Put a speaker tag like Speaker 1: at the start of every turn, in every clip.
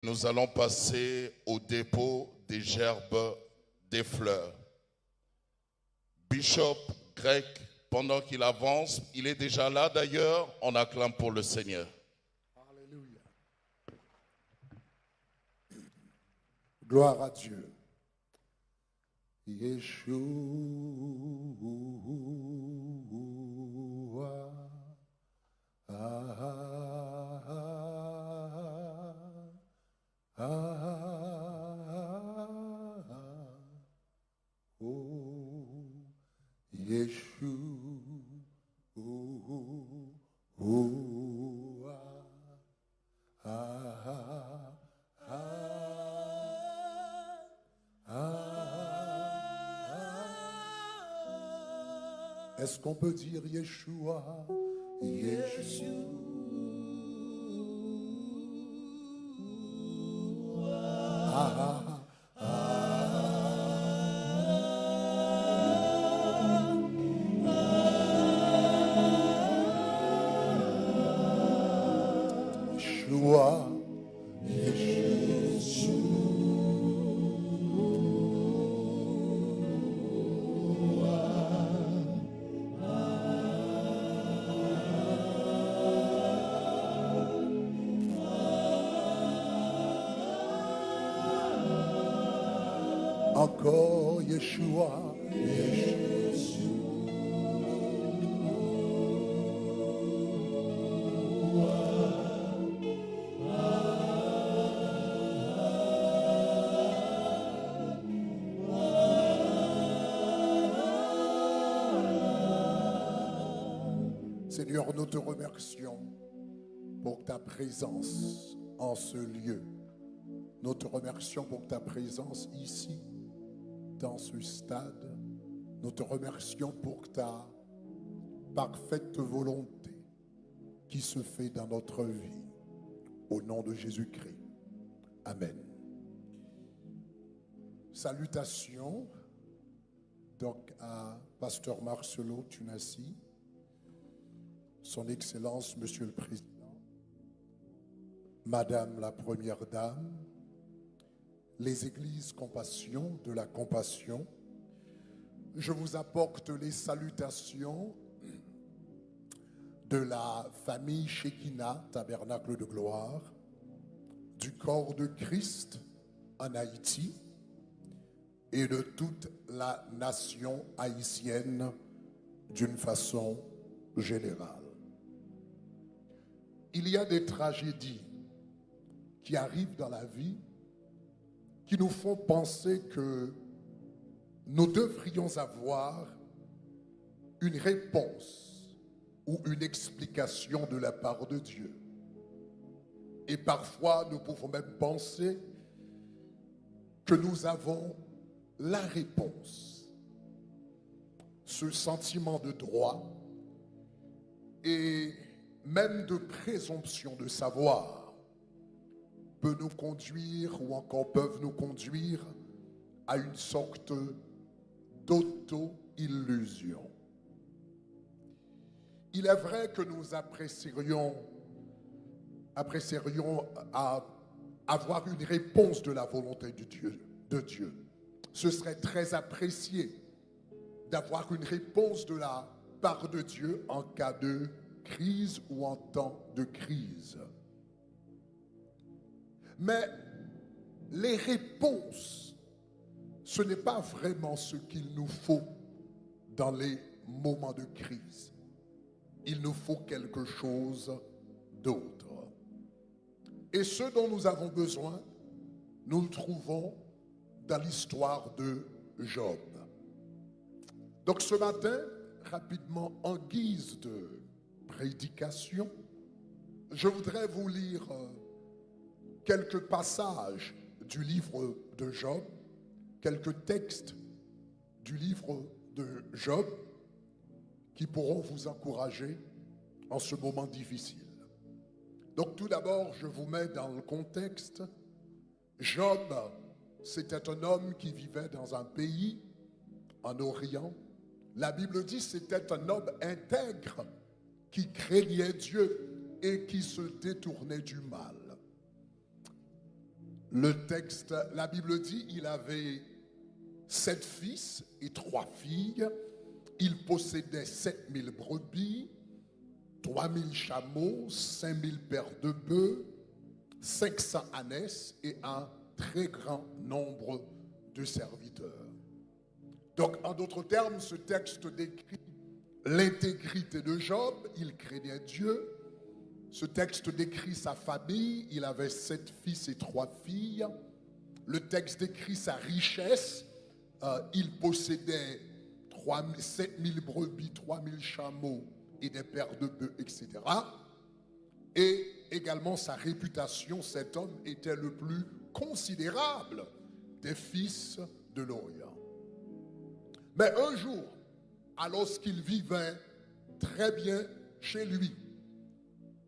Speaker 1: Nous allons passer au dépôt des gerbes des fleurs. Bishop Greg, pendant qu'il avance, il est déjà là d'ailleurs, on acclame pour le Seigneur.
Speaker 2: Alléluia. Gloire à Dieu. Yeshua. Est-ce qu'on peut dire Yeshua? Yeshua. Encore Yeshua. Seigneur, nous te remercions pour ta présence en ce lieu. Nous te remercions pour ta présence ici, dans ce stade. Nous te remercions pour ta parfaite volonté qui se fait dans notre vie. Au nom de Jésus-Christ. Amen. Salutations donc à Pasteur Marcelo Tunassi, Son Excellence, Monsieur le Président, Madame la Première Dame, les églises Compassion de la Compassion. Je vous apporte les salutations de la famille Shekinah, Tabernacle de Gloire, du corps de Christ en Haïti et de toute la nation haïtienne d'une façon générale. Il y a des tragédies qui arrivent dans la vie qui nous font penser que nous devrions avoir une réponse ou une explication de la part de Dieu. Et parfois, nous pouvons même penser que nous avons la réponse. Ce sentiment de droit et même de présomption de savoir peut nous conduire ou encore peuvent nous conduire à une sorte d'auto-illusion. Il est vrai que nous apprécierions à avoir une réponse de la volonté de Dieu. Ce serait très apprécié d'avoir une réponse de la part de Dieu en cas de crise ou en temps de crise. Mais les réponses, ce n'est pas vraiment ce qu'il nous faut dans les moments de crise. Il nous faut quelque chose d'autre. Et ce dont nous avons besoin, nous le trouvons dans l'histoire de Job. Donc ce matin, rapidement, en guise de prédication, je voudrais vous lire quelques passages du livre de Job, quelques textes du livre de Job qui pourront vous encourager en ce moment difficile. Donc tout d'abord, je vous mets dans le contexte. Job, c'était un homme qui vivait dans un pays en Orient. La Bible dit que c'était un homme intègre qui craignait Dieu et qui se détournait du mal. Le texte, la Bible dit, il avait 7 fils et 3 filles. Il possédait 7000 brebis, 3000 chameaux, 5000 paires de bœufs, 500 ânesses et un très grand nombre de serviteurs. Donc, en d'autres termes, ce texte décrit l'intégrité de Job. Il craignait Dieu. Ce texte décrit sa famille. Il avait 7 fils et 3 filles. Le texte décrit sa richesse. Il possédait 7000 brebis, 3000 chameaux et des paires de bœufs, etc. Et également sa réputation. Cet homme était le plus considérable des fils de l'Orient. Mais un jour, alors qu'il vivait très bien chez lui,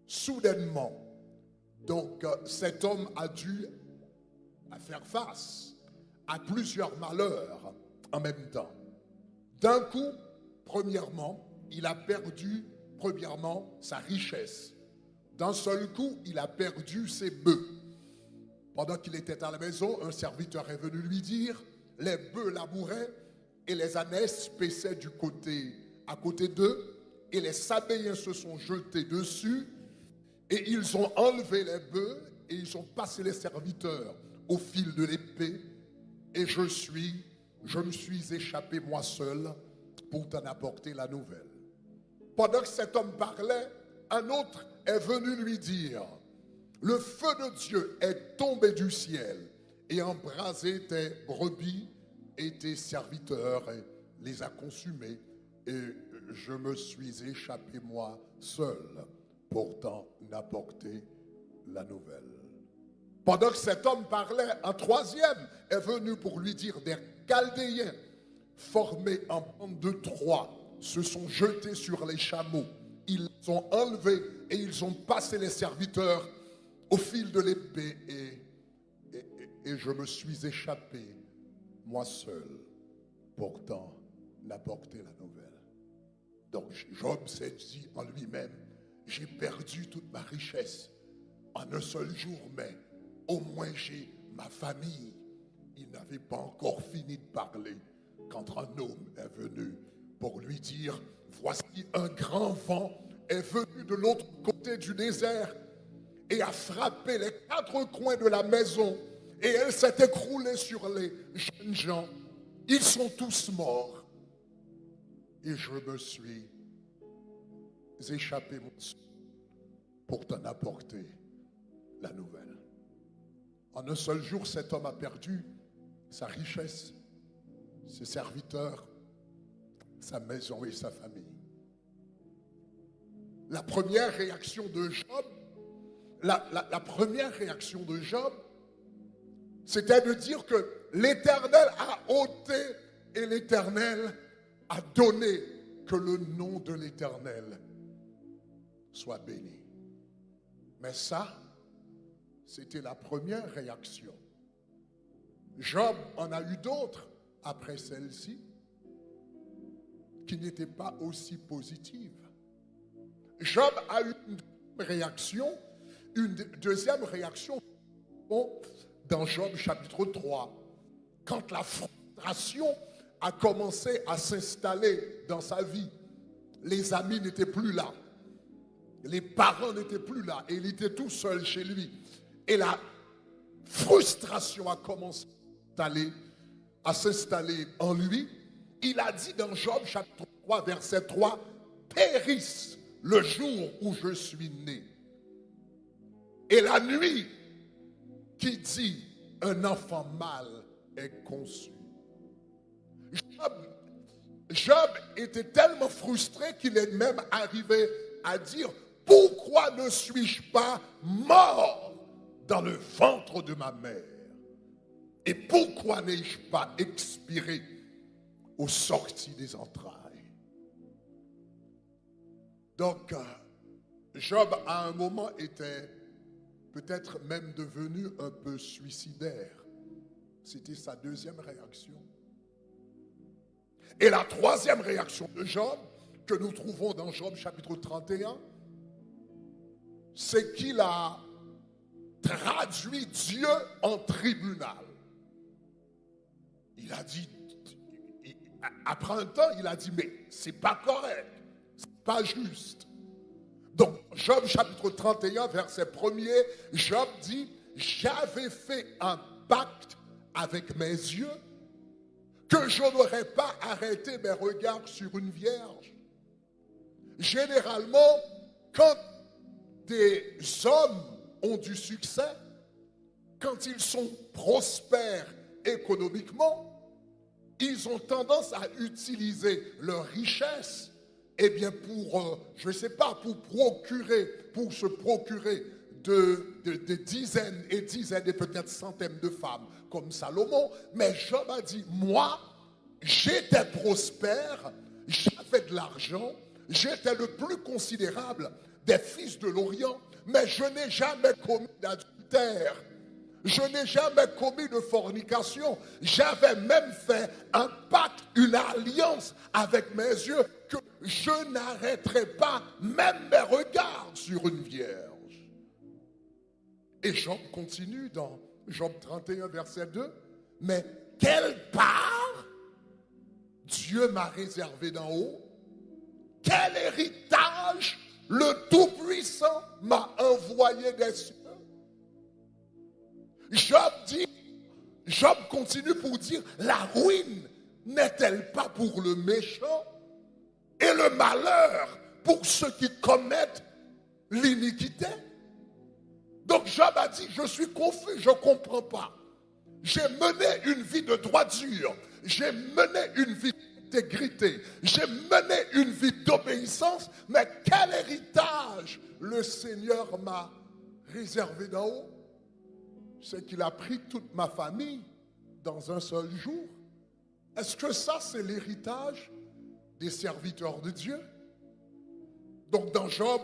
Speaker 2: soudainement, donc cet homme a dû faire face à plusieurs malheurs en même temps. D'un coup, premièrement, il a perdu sa richesse. D'un seul coup, il a perdu ses bœufs. Pendant qu'il était à la maison, un serviteur est venu lui dire, les bœufs labouraient et les ânesses paissaient à côté d'eux, et les Sabéens se sont jetés dessus, et ils ont enlevé les bœufs, et ils ont passé les serviteurs au fil de l'épée, et je me suis échappé moi seul pour t'en apporter la nouvelle. Pendant que cet homme parlait, un autre est venu lui dire, le feu de Dieu est tombé du ciel et embrasé tes brebis et tes serviteurs et les a consumés, et je me suis échappé moi seul pour t'en apporter la nouvelle. Pendant que cet homme parlait, un troisième est venu pour lui dire, des Chaldéens formés en bande de 3 se sont jetés sur les chameaux, ils les ont enlevés et ils ont passé les serviteurs au fil de l'épée, et je me suis échappé moi seul pour t'en apporter la nouvelle. Donc Job s'est dit en lui-même, j'ai perdu toute ma richesse en un seul jour, mais au moins j'ai ma famille. Il n'avait pas encore fini de parler quand un homme est venu pour lui dire, voici un grand vent est venu de l'autre côté du désert et a frappé les 4 coins de la maison, et elle s'est écroulée sur les jeunes gens. Ils sont tous morts. Et je me suis échappé pour t'en apporter la nouvelle. En un seul jour, cet homme a perdu sa richesse, ses serviteurs, sa maison et sa famille. La première réaction de Job, la première réaction de Job, c'était de dire que l'Éternel a ôté et l'Éternel a donné, que le nom de l'Éternel soit béni. Mais ça, c'était la première réaction. Job en a eu d'autres après celle-ci qui n'étaient pas aussi positives. Job a eu une deuxième réaction dans Job chapitre 3, quand la frustration a commencé à s'installer dans sa vie. Les amis n'étaient plus là, les parents n'étaient plus là, et il était tout seul chez lui. Et la frustration a commencé à s'installer en lui. Il a dit dans Job chapitre 3, verset 3, périsse le jour où je suis né. Et la nuit qui dit un enfant mâle est conçu. Job était tellement frustré qu'il est même arrivé à dire, pourquoi ne suis-je pas mort dans le ventre de ma mère? Et pourquoi n'ai-je pas expiré aux sorties des entrailles? Donc, Job à un moment était peut-être même devenu un peu suicidaire. C'était sa deuxième réaction. Et la troisième réaction de Job, que nous trouvons dans Job chapitre 31, c'est qu'il a traduit Dieu en tribunal. Il a dit, après un temps, il a dit, mais c'est pas correct, c'est pas juste. Donc, Job chapitre 31, verset 1er, Job dit, j'avais fait un pacte avec mes yeux que je n'aurais pas arrêté mes regards sur une vierge. Généralement, quand des hommes ont du succès, quand ils sont prospères économiquement, ils ont tendance à utiliser leur richesse pour, je ne sais pas, pour se procurer de dizaines et dizaines et peut-être centaines de femmes comme Salomon. Mais Job a dit, moi, j'étais prospère, j'avais de l'argent, j'étais le plus considérable des fils de l'Orient, mais je n'ai jamais commis d'adultère. Je n'ai jamais commis de fornication. J'avais même fait un pacte, une alliance avec mes yeux que je n'arrêterai pas même mes regards sur une vierge. Et Job continue dans Job 31, verset 2. Mais quelle part Dieu m'a réservé d'en haut? Quel héritage le Tout-Puissant m'a envoyé des cieux? Job continue pour dire, la ruine n'est-elle pas pour le méchant et le malheur pour ceux qui commettent l'iniquité? Donc Job a dit, je suis confus, je ne comprends pas. J'ai mené une vie de droiture, j'ai mené une vie d'intégrité, j'ai mené une vie d'obéissance, mais quel héritage le Seigneur m'a réservé d'en haut? C'est qu'il a pris toute ma famille dans un seul jour. Est-ce que ça, c'est l'héritage des serviteurs de Dieu? Donc dans Job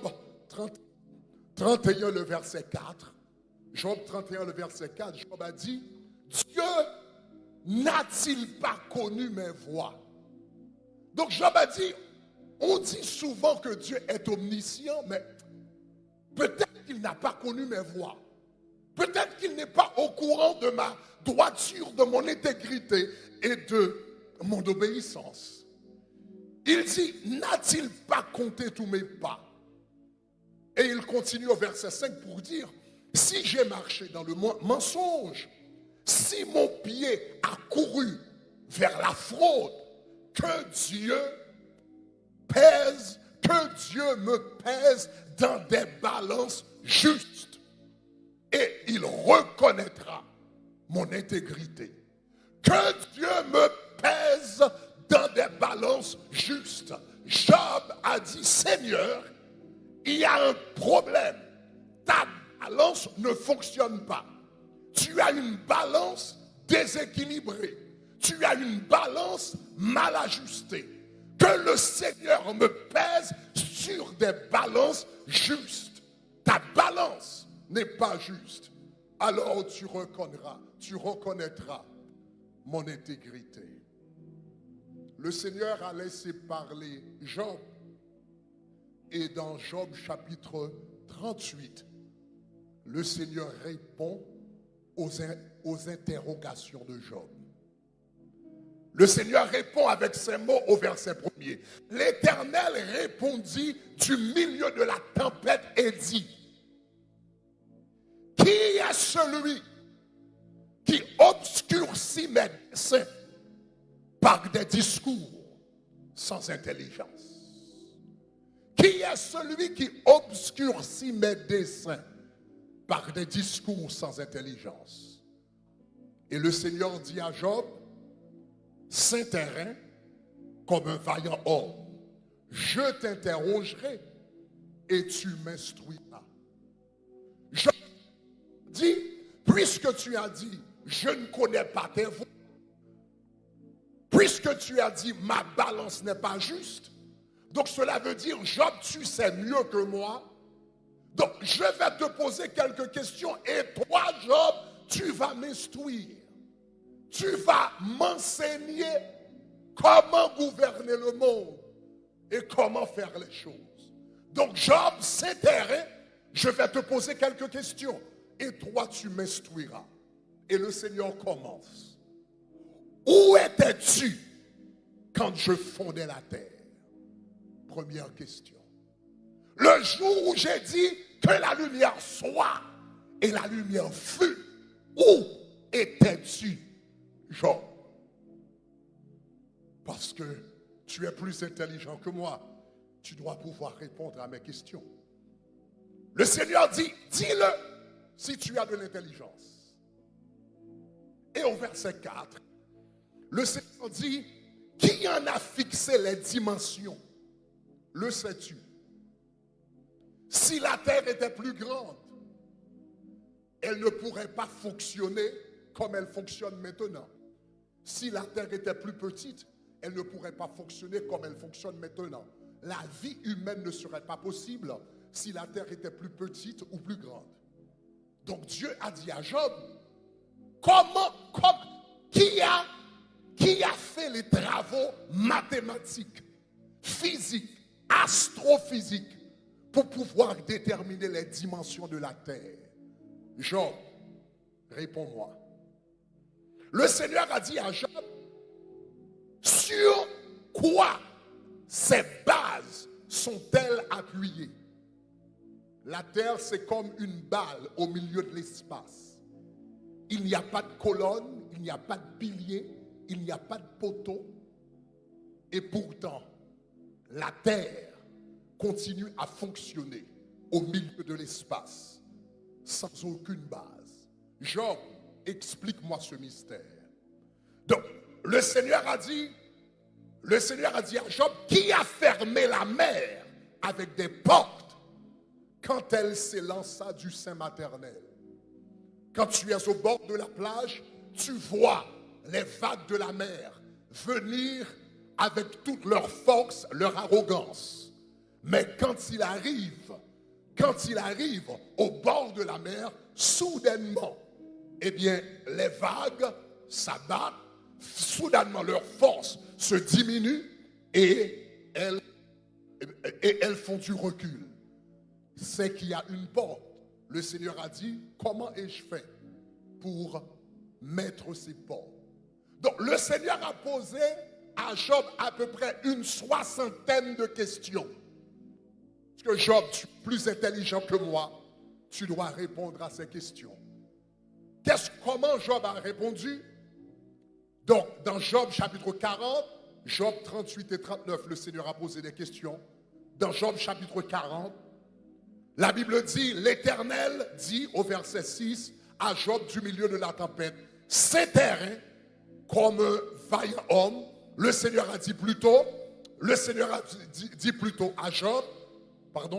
Speaker 2: 31, le verset 4, Job 31, le verset 4, Job a dit, Dieu n'a-t-il pas connu mes voies? Donc Job a dit, on dit souvent que Dieu est omniscient, mais peut-être qu'il n'a pas connu mes voies. Peut-être qu'il n'est pas au courant de ma droiture, de mon intégrité et de mon obéissance. Il dit, n'a-t-il pas compté tous mes pas? Et il continue au verset 5 pour dire, si j'ai marché dans le mensonge, si mon pied a couru vers la fraude, que Dieu me pèse dans des balances justes. Et il reconnaîtra mon intégrité. Que Dieu me pèse dans des balances justes. Job a dit, Seigneur, il y a un problème. Ta balance ne fonctionne pas. Tu as une balance déséquilibrée. Tu as une balance mal ajustée. Que le Seigneur me pèse sur des balances justes. Ta balance n'est pas juste, alors tu reconnaîtras mon intégrité. Le Seigneur a laissé parler Job, et dans Job chapitre 38, le Seigneur répond aux interrogations de Job. Le Seigneur répond avec ces mots au verset 1er. L'Éternel répondit du milieu de la tempête et dit, qui est celui qui obscurcit mes desseins par des discours sans intelligence? Qui est celui qui obscurcit mes desseins par des discours sans intelligence? Et le Seigneur dit à Job, saint terrain, comme un vaillant homme, je t'interrogerai et tu m'instruiras. Job dit, puisque tu as dit, je ne connais pas tes voies, puisque tu as dit, ma balance n'est pas juste, donc cela veut dire, Job, tu sais mieux que moi, donc je vais te poser quelques questions et toi, Job, tu vas m'instruire, tu vas m'enseigner comment gouverner le monde et comment faire les choses. Donc Job, c'est terrain, je vais te poser quelques questions. et toi tu m'instruiras. Et le Seigneur commence. Où étais-tu quand je fondais la terre? Première question. Le jour où j'ai dit que la lumière soit et la lumière fut, où étais-tu, Job? Parce que tu es plus intelligent que moi, tu dois pouvoir répondre à mes questions. Le Seigneur dit, dis-le si tu as de l'intelligence. Et au verset 4, le Seigneur dit, qui en a fixé les dimensions? Le sais-tu? Si la terre était plus grande, elle ne pourrait pas fonctionner comme elle fonctionne maintenant. Si la terre était plus petite, elle ne pourrait pas fonctionner comme elle fonctionne maintenant. La vie humaine ne serait pas possible si la terre était plus petite ou plus grande. Donc Dieu a dit à Job, qui a fait les travaux mathématiques, physiques, astrophysiques pour pouvoir déterminer les dimensions de la terre? Job, réponds-moi. Le Seigneur a dit à Job, sur quoi ces bases sont-elles appuyées? La terre, c'est comme une balle au milieu de l'espace. Il n'y a pas de colonne, il n'y a pas de pilier, il n'y a pas de poteau. Et pourtant, la terre continue à fonctionner au milieu de l'espace, sans aucune base. Job, explique-moi ce mystère. Donc, le Seigneur a dit à Job, qui a fermé la mer avec des portes quand elle s'élança du sein maternel? Quand tu es au bord de la plage, tu vois les vagues de la mer venir avec toute leur force, leur arrogance. Mais quand il arrive au bord de la mer, soudainement, eh bien, les vagues s'abattent, soudainement leur force se diminue et elles font du recul. C'est qu'il y a une porte. Le Seigneur a dit, comment ai-je fait pour mettre ces portes? Donc le Seigneur a posé à Job à peu près une 60aine de questions. Parce que Job, tu es plus intelligent que moi, tu dois répondre à ces questions. Comment Job a répondu? Donc, dans Job chapitre 40, Job 38 et 39, le Seigneur a posé des questions. Dans Job chapitre 40, la Bible dit, l'Éternel dit au verset 6 à Job du milieu de la tempête, c'est terrain comme un vaillant homme. Le Seigneur a dit plutôt à Job,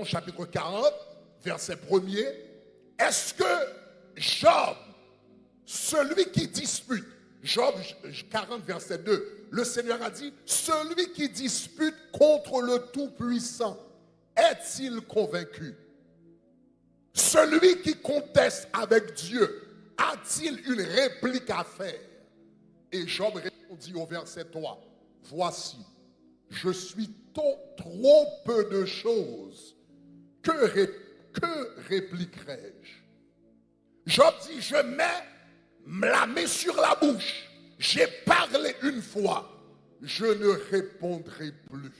Speaker 2: chapitre 40, verset 1er, est-ce que Job, celui qui dispute, Job 40, verset 2, le Seigneur a dit, celui qui dispute contre le Tout-Puissant, est-il convaincu? Celui qui conteste avec Dieu, a-t-il une réplique à faire? Et Job répondit au verset 3, voici, je suis trop peu de choses, que répliquerai-je? Job dit, je mets la main sur la bouche, j'ai parlé une fois, je ne répondrai plus.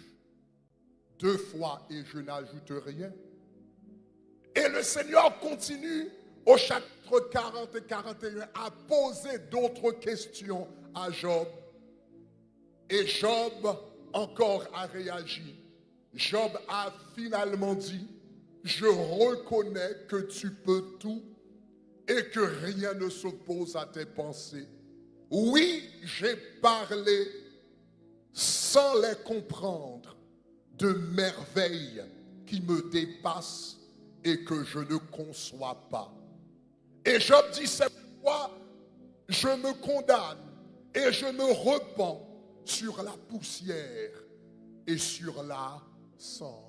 Speaker 2: 2 fois et je n'ajoute rien. Et le Seigneur continue au chapitre 40 et 41 à poser d'autres questions à Job. Et Job encore a réagi. Job a finalement dit, je reconnais que tu peux tout et que rien ne s'oppose à tes pensées. Oui, j'ai parlé sans les comprendre de merveilles qui me dépassent et que je ne conçois pas. Et Job dit, c'est pourquoi je me condamne et je me repens sur la poussière et sur la cendre.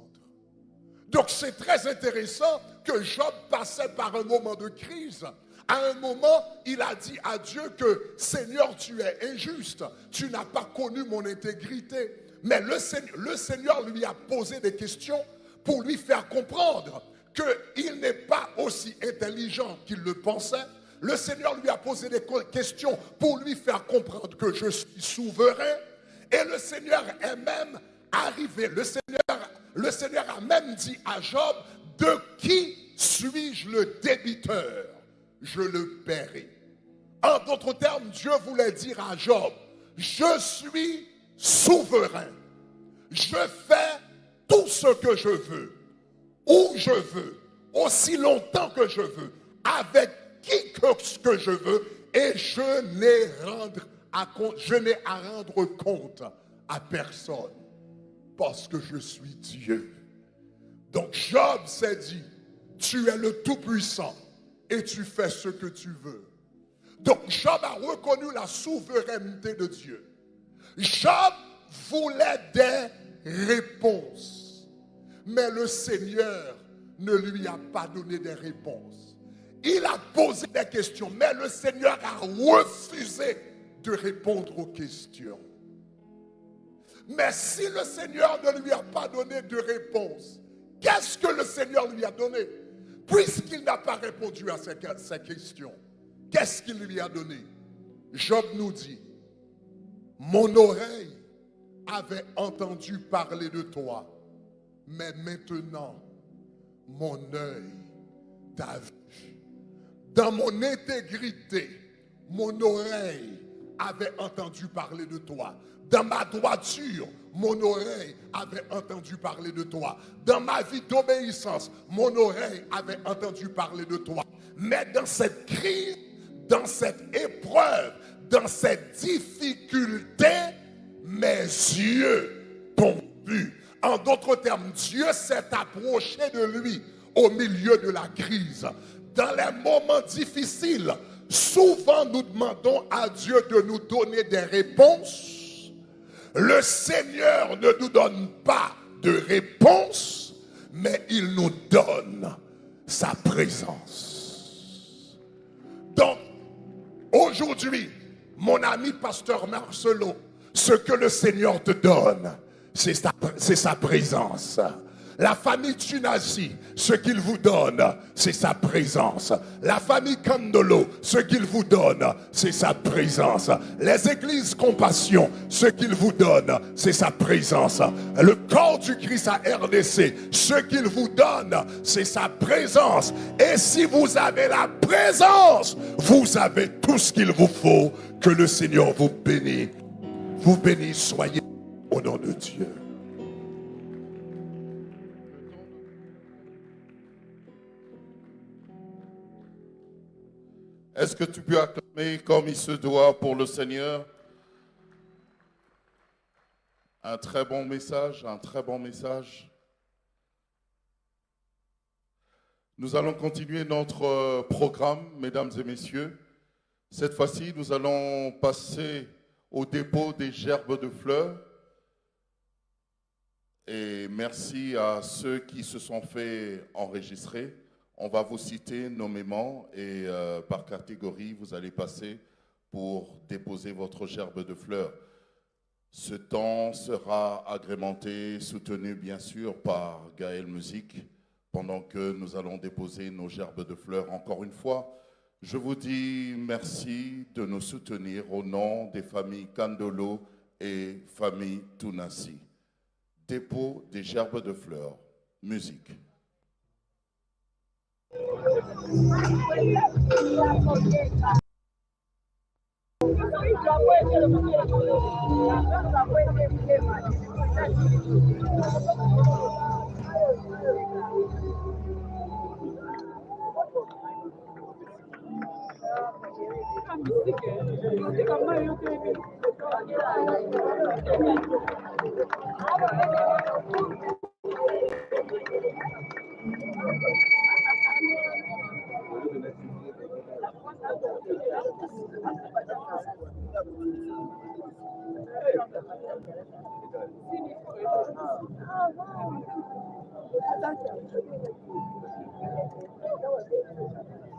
Speaker 2: Donc c'est très intéressant que Job passait par un moment de crise. À un moment, il a dit à Dieu que Seigneur, tu es injuste, tu n'as pas connu mon intégrité. Mais le Seigneur lui a posé des questions pour lui faire comprendre qu'il n'est pas aussi intelligent qu'il le pensait. Le Seigneur lui a posé des questions pour lui faire comprendre que je suis souverain. Et le Seigneur est même arrivé. Le Seigneur a même dit à Job, de qui suis-je le débiteur? Je le paierai. En d'autres termes, Dieu voulait dire à Job, je suis souverain. Je fais tout ce que je veux, où je veux, aussi longtemps que je veux, avec qui que je veux, et je n'ai à rendre compte à personne, parce que je suis Dieu. Donc Job s'est dit, tu es le Tout-Puissant, et tu fais ce que tu veux. Donc Job a reconnu la souveraineté de Dieu. Job voulait des réponses, mais le Seigneur ne lui a pas donné des réponses. Il a posé des questions, mais le Seigneur a refusé de répondre aux questions. Mais si le Seigneur ne lui a pas donné de réponse, qu'est-ce que le Seigneur lui a donné? Puisqu'il n'a pas répondu à ces questions, qu'est-ce qu'il lui a donné? Job nous dit, mon oreille avait entendu parler de toi, mais maintenant, mon œil t'a vu. Dans mon intégrité, mon oreille avait entendu parler de toi. Dans ma droiture, mon oreille avait entendu parler de toi. Dans ma vie d'obéissance, mon oreille avait entendu parler de toi. Mais dans cette crise, dans cette épreuve, dans cette difficulté, mes yeux t'ont vu. En d'autres termes, Dieu s'est approché de lui au milieu de la crise. Dans les moments difficiles, souvent nous demandons à Dieu de nous donner des réponses. Le Seigneur ne nous donne pas de réponse, mais il nous donne sa présence. Donc, aujourd'hui, mon ami pasteur Marcelo, ce que le Seigneur te donne, c'est sa présence. La famille Tunasi, ce qu'il vous donne, c'est sa présence. La famille Kandolo, ce qu'il vous donne, c'est sa présence. Les églises Compassion, ce qu'il vous donne, c'est sa présence. Le corps du Christ à RDC, ce qu'il vous donne, c'est sa présence. Et si vous avez la présence, vous avez tout ce qu'il vous faut. Que le Seigneur vous bénisse. Vous bénisse, soyez au nom de Dieu.
Speaker 1: Est-ce que tu peux acclamer comme il se doit pour le Seigneur? Un très bon message, un très bon message. Nous allons continuer notre programme, mesdames et messieurs. Cette fois-ci, nous allons passer au dépôt des gerbes de fleurs. Et merci à ceux qui se sont fait enregistrer. On va vous citer nommément et par catégorie, vous allez passer pour déposer votre gerbe de fleurs. Ce temps sera agrémenté, soutenu bien sûr par Gaël Musique, pendant que nous allons déposer nos gerbes de fleurs. Encore une fois, je vous dis merci de nous soutenir au nom des familles Kandolo et famille Tunasi. Dépôt des gerbes de fleurs. Musique.